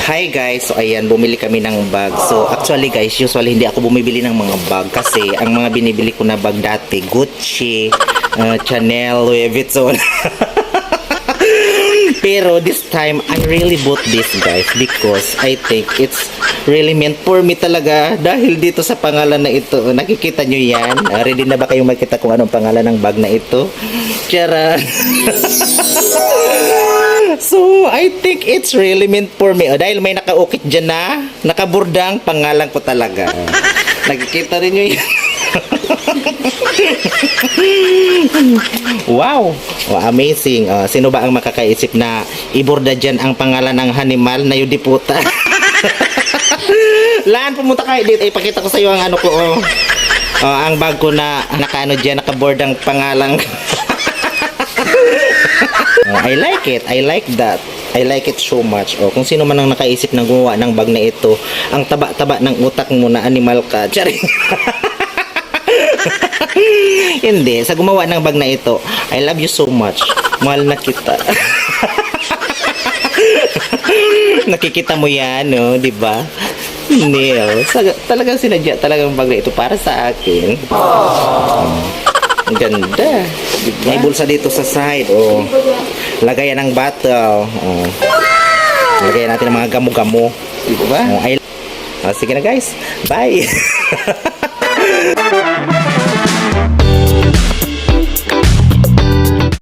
Hi guys, so ayan, bumili kami ng bag. So actually guys, usually hindi ako bumibili ng mga bag kasi ang mga binibili ko na bag dati, Gucci, Chanel, Louis Vuitton. Pero this time, I really bought this guys because I think it's really meant for me talaga dahil dito sa pangalan na ito. Nakikita nyo yan? Ready na ba kayong makita kung anong pangalan ng bag na ito? Tiyara! So, I think it's really meant for me. Dahil may nakaukit dyan na, nakaburdang pangalan ko talaga. Nakikita rin nyo yan. Wow! Oh, amazing. Sino ba ang makakaisip na iborda dyan ang pangalan ng hanimal na yudiputa? Laan, pumunta kayo dito. Ipakita ko sa iyo ang ano ko. Ang bag ko na nakaano dyan, nakabordang pangalan. I like it. I like that. I like it so much. Kung sino man ang nakaisip na gumawa ng bag na ito, ang taba-taba ng utak mo na animal ka. Charing. Hindi, sa gumawa ng bag na ito, I love you so much. Mahal na kita. Nakikita mo yan, no? Diba? Neil, talagang sinadya talagang bag na ito para sa akin. Ang ganda. Diba? May bulsa dito sa side. Lagayan ng bottle. Lagayan natin ng mga gamo-gamo. Diba? Sige na guys. Bye.